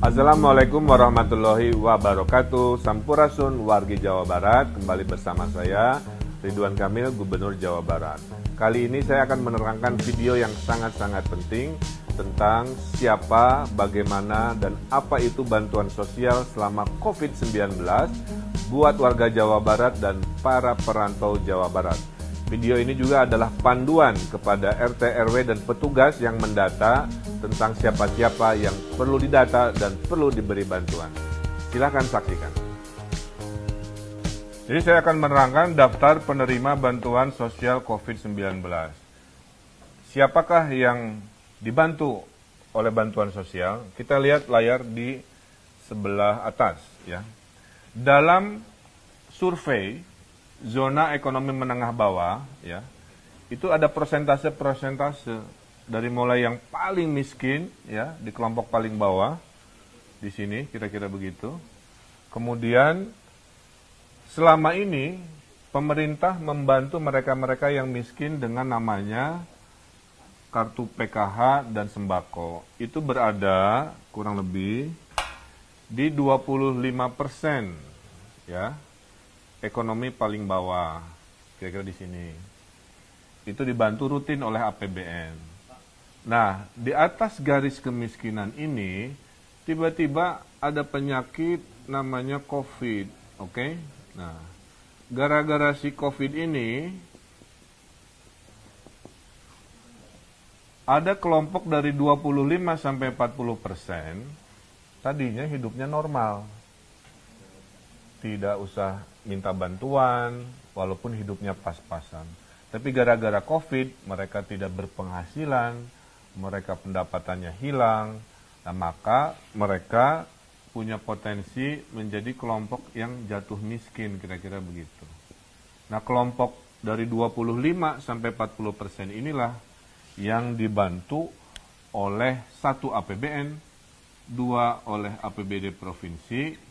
Assalamualaikum warahmatullahi wabarakatuh. Sampurasun wargi Jawa Barat. Kembali bersama saya Ridwan Kamil, Gubernur Jawa Barat. Kali ini saya akan menerangkan video yang sangat-sangat penting tentang siapa, bagaimana, dan apa itu bantuan sosial selama COVID-19 buat warga Jawa Barat dan para perantau Jawa Barat. Video ini juga adalah panduan kepada RT, RW, dan petugas yang mendata tentang siapa-siapa yang perlu didata dan perlu diberi bantuan. Silakan saksikan. Jadi saya akan menerangkan daftar penerima bantuan sosial COVID-19. Siapakah yang dibantu oleh bantuan sosial? Kita lihat layar di sebelah atas, ya. Dalam survei zona ekonomi menengah bawah, ya, itu ada persentase dari mulai yang paling miskin, ya, di kelompok paling bawah, di sini kira-kira begitu. Kemudian selama ini pemerintah membantu mereka-mereka yang miskin dengan namanya kartu PKH dan sembako. Itu berada kurang lebih di 25%, ya. Ekonomi paling bawah, kira-kira di sini. Itu dibantu rutin oleh APBN. Nah, di atas garis kemiskinan ini, tiba-tiba ada penyakit namanya COVID, oke? Nah, gara-gara si COVID ini, ada kelompok dari 25-40%, tadinya hidupnya normal. Tidak usah minta bantuan, walaupun hidupnya pas-pasan. Tapi gara-gara COVID, mereka tidak berpenghasilan, mereka pendapatannya hilang, nah maka mereka punya potensi menjadi kelompok yang jatuh miskin, kira-kira begitu. Nah, kelompok dari 25-40% inilah yang dibantu oleh 1 APBN, 2 oleh APBD provinsi,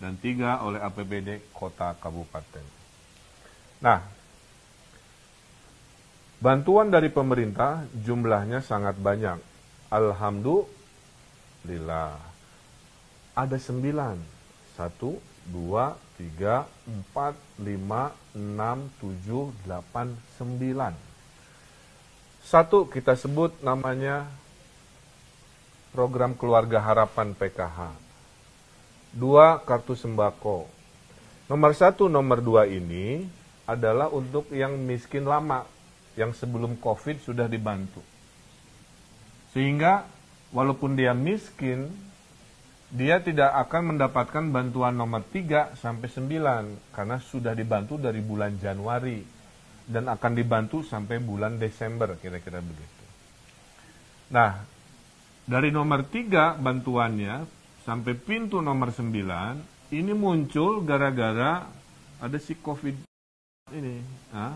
dan 3 oleh APBD kota kabupaten. Nah, bantuan dari pemerintah jumlahnya sangat banyak. Alhamdulillah. Ada 9. 1, 2, 3, 4, 5, 6, 7, 8, 9. 1 kita sebut namanya program keluarga harapan PKH. 2 kartu sembako. Nomor 1, nomor 2 ini adalah untuk yang miskin lama, yang sebelum COVID sudah dibantu. Sehingga walaupun dia miskin, dia tidak akan mendapatkan bantuan nomor 3 sampai 9 karena sudah dibantu dari bulan Januari dan akan dibantu sampai bulan Desember, kira-kira begitu. Nah, dari nomor 3 bantuannya sampai pintu nomor 9, ini muncul gara-gara ada si COVID ini. Nah,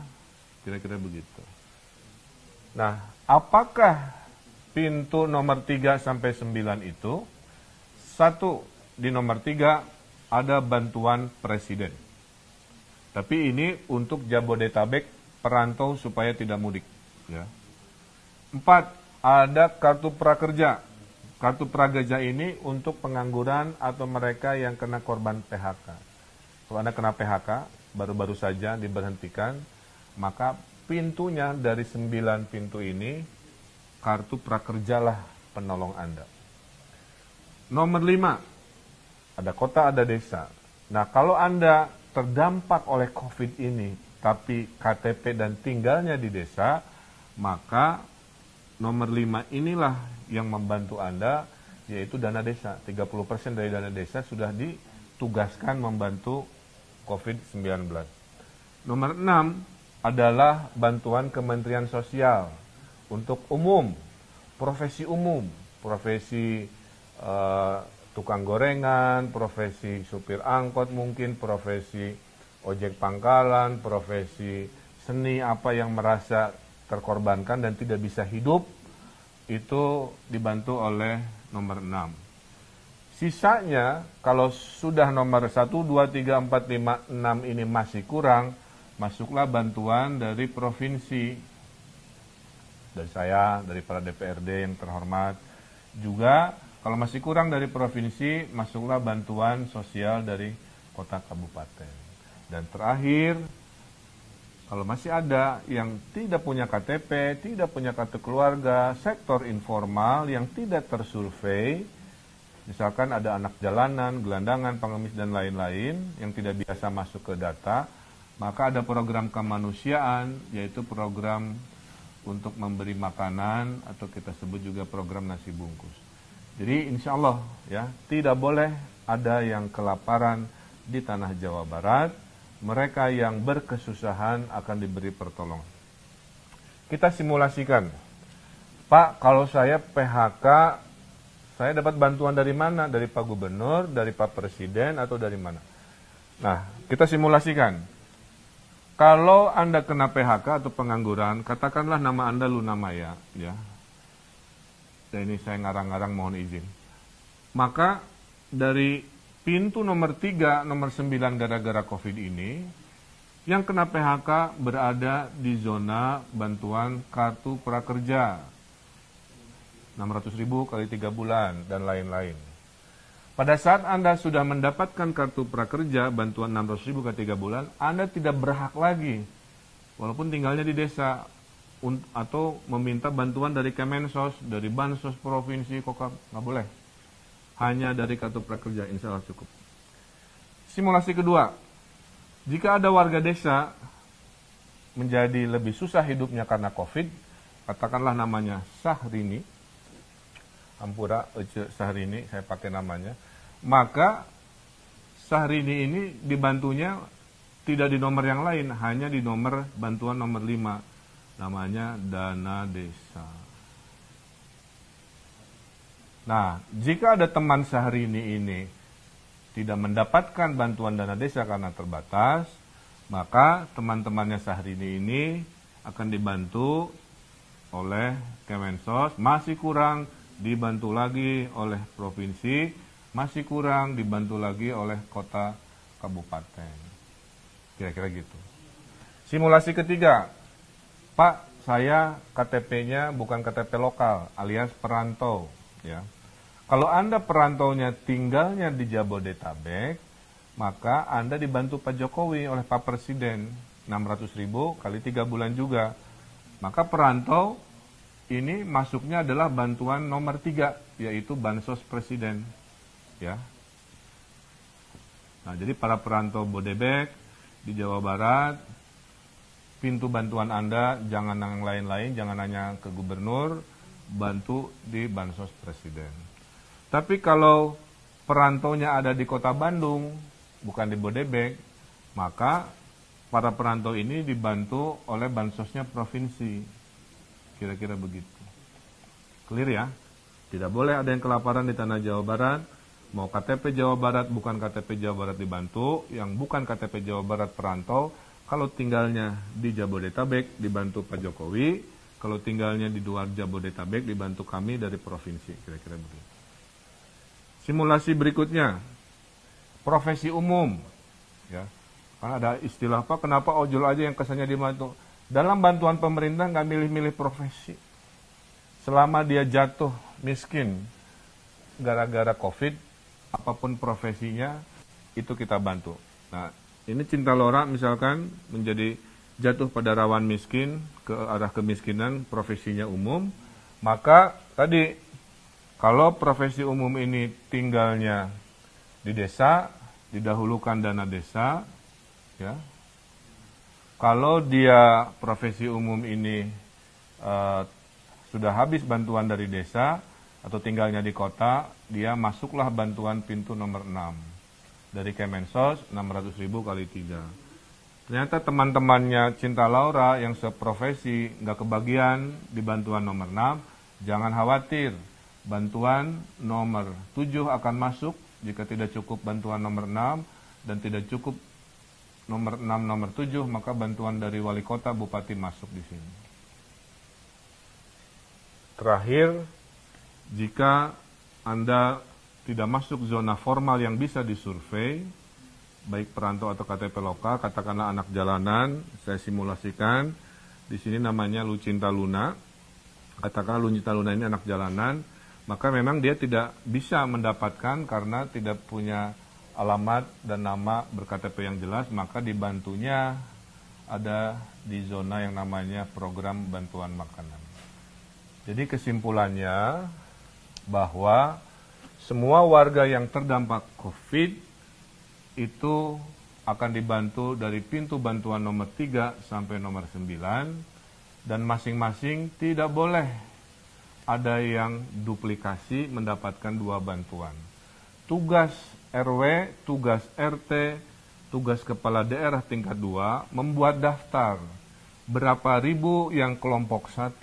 kira-kira begitu. Nah, apakah pintu nomor 3 sampai 9 itu? 1, di nomor 3 ada bantuan presiden. Tapi ini untuk Jabodetabek perantau supaya tidak mudik. Ya. 4, ada kartu prakerja. Kartu prakerja ini untuk pengangguran atau mereka yang kena korban PHK. Kalau Anda kena PHK, baru-baru saja diberhentikan, maka pintunya dari 9 pintu ini, kartu prakerjalah penolong Anda. Nomor 5, ada kota, ada desa. Nah, kalau Anda terdampak oleh COVID ini, tapi KTP dan tinggalnya di desa, maka nomor 5 inilah yang membantu Anda, yaitu dana desa. 30% dari dana desa sudah ditugaskan membantu COVID-19. Nomor 6 adalah bantuan Kementerian Sosial untuk umum, profesi umum, profesi tukang gorengan, profesi supir angkot mungkin, profesi ojek pangkalan, profesi seni, apa yang merasa terkorbankan dan tidak bisa hidup, itu dibantu oleh nomor 6. Sisanya, kalau sudah nomor 1, 2, 3, 4, 5, 6 ini masih kurang, masuklah bantuan dari provinsi. Dari saya, dari para DPRD yang terhormat. Juga Kalau masih kurang dari provinsi, masuklah bantuan sosial dari kota kabupaten. Dan terakhir, kalau masih ada yang tidak punya KTP, tidak punya kartu keluarga, sektor informal yang tidak tersurvei, misalkan ada anak jalanan, gelandangan, pengemis, dan lain-lain yang tidak biasa masuk ke data, maka ada program kemanusiaan, yaitu program untuk memberi makanan, atau kita sebut juga program nasi bungkus. Jadi insya Allah ya, tidak boleh ada yang kelaparan di tanah Jawa Barat. Mereka yang berkesusahan akan diberi pertolongan. Kita simulasikan, Pak, kalau saya PHK, saya dapat bantuan dari mana? Dari Pak Gubernur, dari Pak Presiden, atau dari mana? Nah, kita simulasikan. Kalau Anda kena PHK atau pengangguran, katakanlah nama Anda Luna Maya, ya. Dan ini saya ngarang-ngarang, mohon izin. Maka dari pintu nomor 3, nomor 9 gara-gara COVID ini, yang kena PHK berada di zona bantuan kartu prakerja. 600.000 kali 3 bulan, dan lain-lain. Pada saat Anda sudah mendapatkan kartu prakerja, bantuan 600.000 kali 3 bulan, Anda tidak berhak lagi, walaupun tinggalnya di desa, atau meminta bantuan dari Kemensos, dari Bansos Provinsi, Kokam, nggak boleh. Hanya dari kartu prakerja, insya Allah cukup. Simulasi kedua, jika ada warga desa menjadi lebih susah hidupnya karena COVID, katakanlah namanya Sahrini, Ampura Ece Sahrini, saya pakai namanya, maka Sahrini ini dibantunya tidak di nomor yang lain, hanya di nomor bantuan nomor 5, namanya dana desa. Nah, jika ada teman Sahrini ini tidak mendapatkan bantuan dana desa karena terbatas, maka teman-temannya Sahrini ini akan dibantu oleh Kemensos, masih kurang dibantu lagi oleh provinsi, masih kurang dibantu lagi oleh kota kabupaten. Kira-kira gitu. Simulasi ketiga, Pak, saya KTP-nya bukan KTP lokal, alias perantau, ya. Kalau Anda perantaunya tinggalnya di Jabodetabek, maka Anda dibantu Pak Jokowi oleh Pak Presiden, 600.000 kali 3 bulan juga. Maka perantau ini masuknya adalah bantuan nomor 3, yaitu Bansos Presiden. Ya. Nah, jadi para perantau Bodebek di Jawa Barat, pintu bantuan Anda jangan yang lain-lain, jangan hanya ke gubernur, bantu di Bansos Presiden. Tapi kalau perantaunya ada di kota Bandung, bukan di Bodebek, maka para perantau ini dibantu oleh bansosnya provinsi. Kira-kira begitu. Clear ya? Tidak boleh ada yang kelaparan di tanah Jawa Barat. Mau KTP Jawa Barat, bukan KTP Jawa Barat dibantu. Yang bukan KTP Jawa Barat perantau, kalau tinggalnya di Jabodetabek dibantu Pak Jokowi. Kalau tinggalnya di luar Jabodetabek dibantu kami dari provinsi. Kira-kira begitu. Simulasi berikutnya, profesi umum, ya. Karena ada istilah apa? Kenapa ojol aja yang kesannya dibantu? Dalam bantuan pemerintah nggak milih-milih profesi. Selama dia jatuh miskin gara-gara COVID, apapun profesinya itu kita bantu. Nah, ini Cinta Lora misalkan menjadi jatuh pada rawan miskin ke arah kemiskinan, profesinya umum, maka tadi kalau profesi umum ini tinggalnya di desa, didahulukan dana desa, ya. Kalau dia profesi umum ini sudah habis bantuan dari desa atau tinggalnya di kota, dia masuklah bantuan pintu nomor 6 dari Kemensos, 600.000 kali 3. Ternyata teman-temannya Cinta Laura yang seprofesi nggak kebagian di bantuan nomor 6, jangan khawatir. Bantuan nomor 7 akan masuk jika tidak cukup bantuan nomor 6 dan tidak cukup nomor 6, nomor 7, maka bantuan dari wali kota, bupati masuk di sini. Terakhir, jika Anda tidak masuk zona formal yang bisa disurvei, baik perantau atau KTP lokal, katakanlah anak jalanan, saya simulasikan, di sini namanya Lucinta Luna, katakanlah Lucinta Luna ini anak jalanan, maka memang dia tidak bisa mendapatkan karena tidak punya alamat dan nama berKTP yang jelas, maka dibantunya ada di zona yang namanya program bantuan makanan. Jadi kesimpulannya bahwa semua warga yang terdampak COVID itu akan dibantu dari pintu bantuan nomor 3 sampai nomor 9, dan masing-masing tidak boleh ada yang duplikasi mendapatkan 2 bantuan. Tugas RW, tugas RT, tugas kepala daerah tingkat 2 membuat daftar berapa ribu yang kelompok 1,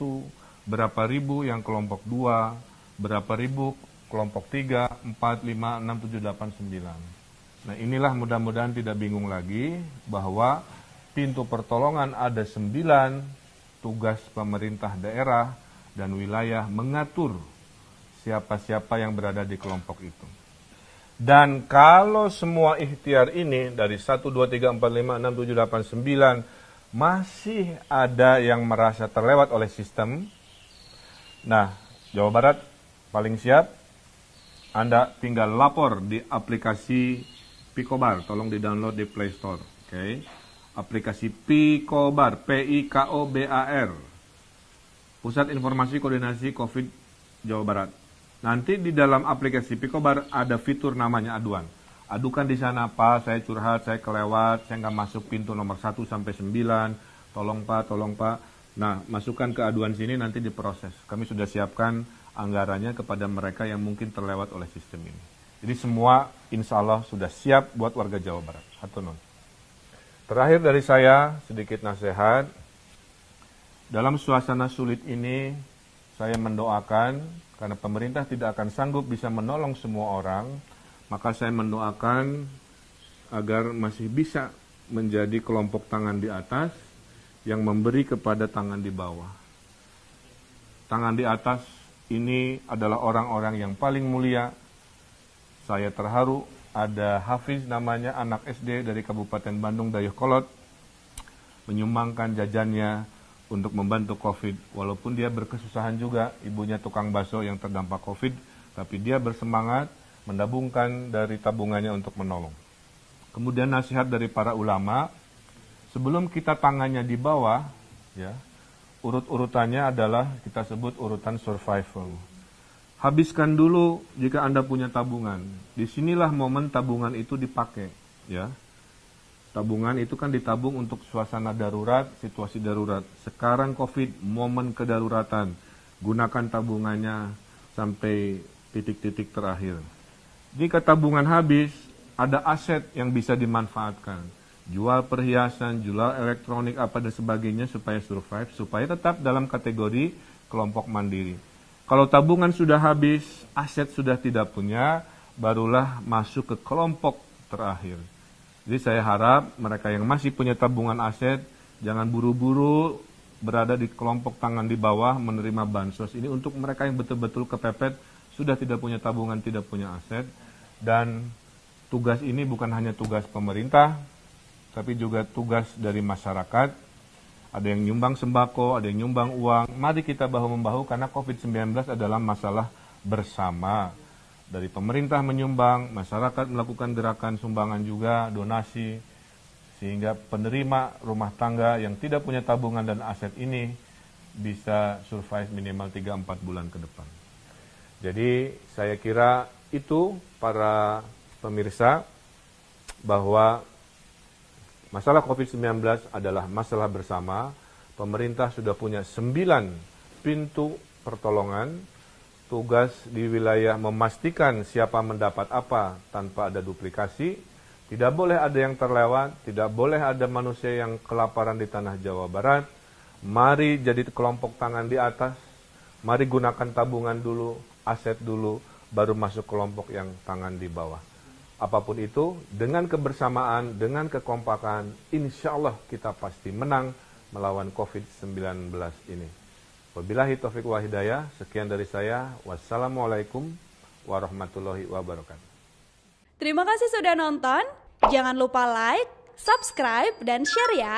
berapa ribu yang kelompok 2, berapa ribu kelompok 3, 4, 5, 6, 7, 8, 9. Nah inilah mudah-mudahan tidak bingung lagi bahwa pintu pertolongan ada 9, tugas pemerintah daerah dan wilayah mengatur siapa-siapa yang berada di kelompok itu. Dan kalau semua ikhtiar ini dari 1, 2, 3, 4, 5, 6, 7, 8, 9 masih ada yang merasa terlewat oleh sistem, nah Jawa Barat paling siap. Anda tinggal lapor di aplikasi Picobar, tolong di-download di Play Store. Okay. Aplikasi Picobar, P-I-K-O-B-A-R, Pusat Informasi Koordinasi COVID Jawa Barat. Nanti di dalam aplikasi Picobar ada fitur namanya aduan. Adukan di sana, Pak, saya curhat, saya kelewat, saya nggak masuk pintu nomor 1 sampai 9, tolong Pak. Nah, masukkan ke aduan sini nanti diproses. Kami sudah siapkan anggarannya kepada mereka yang mungkin terlewat oleh sistem ini. Jadi semua insya Allah sudah siap buat warga Jawa Barat. Hatunun. Terakhir dari saya, sedikit nasihat. Dalam suasana sulit ini, saya mendoakan, karena pemerintah tidak akan sanggup bisa menolong semua orang, maka saya mendoakan agar masih bisa menjadi kelompok tangan di atas yang memberi kepada tangan di bawah. Tangan di atas ini adalah orang-orang yang paling mulia. Saya terharu ada Hafiz namanya, anak SD dari Kabupaten Bandung Dayakolot, menyumbangkan jajannya untuk membantu COVID. Walaupun dia berkesusahan juga, ibunya tukang bakso yang terdampak COVID, tapi dia bersemangat mendabungkan dari tabungannya untuk menolong. Kemudian nasihat dari para ulama, sebelum kita tangannya di bawah, ya, urut-urutannya adalah kita sebut urutan survival. Habiskan dulu jika Anda punya tabungan. Disinilah momen tabungan itu dipakai, ya. Tabungan itu kan ditabung untuk suasana darurat, situasi darurat. Sekarang COVID, momen kedaruratan. Gunakan tabungannya sampai titik-titik terakhir. Jika tabungan habis, ada aset yang bisa dimanfaatkan. Jual perhiasan, jual elektronik, apa dan sebagainya supaya survive, supaya tetap dalam kategori kelompok mandiri. Kalau tabungan sudah habis, aset sudah tidak punya, barulah masuk ke kelompok terakhir. Jadi saya harap mereka yang masih punya tabungan aset, jangan buru-buru berada di kelompok tangan di bawah menerima bansos. Ini untuk mereka yang betul-betul kepepet, sudah tidak punya tabungan, tidak punya aset. Dan tugas ini bukan hanya tugas pemerintah, tapi juga tugas dari masyarakat. Ada yang nyumbang sembako, ada yang nyumbang uang. Mari kita bahu-membahu karena COVID-19 adalah masalah bersama. Dari pemerintah menyumbang, masyarakat melakukan gerakan sumbangan juga, donasi, sehingga penerima rumah tangga yang tidak punya tabungan dan aset ini bisa survive minimal 3-4 bulan ke depan. Jadi saya kira itu para pemirsa bahwa masalah COVID-19 adalah masalah bersama. Pemerintah sudah punya 9 pintu pertolongan. Tugas di wilayah memastikan siapa mendapat apa tanpa ada duplikasi. Tidak boleh ada yang terlewat, tidak boleh ada manusia yang kelaparan di tanah Jawa Barat. Mari jadi kelompok tangan di atas. Mari gunakan tabungan dulu, aset dulu, baru masuk kelompok yang tangan di bawah. Apapun itu, dengan kebersamaan, dengan kekompakan, insya Allah kita pasti menang melawan COVID-19 ini. Wabillahi taufiq wa hidayah, sekian dari saya. Wassalamualaikum warahmatullahi wabarakatuh. Terima kasih sudah nonton. Jangan lupa like, subscribe, dan share ya.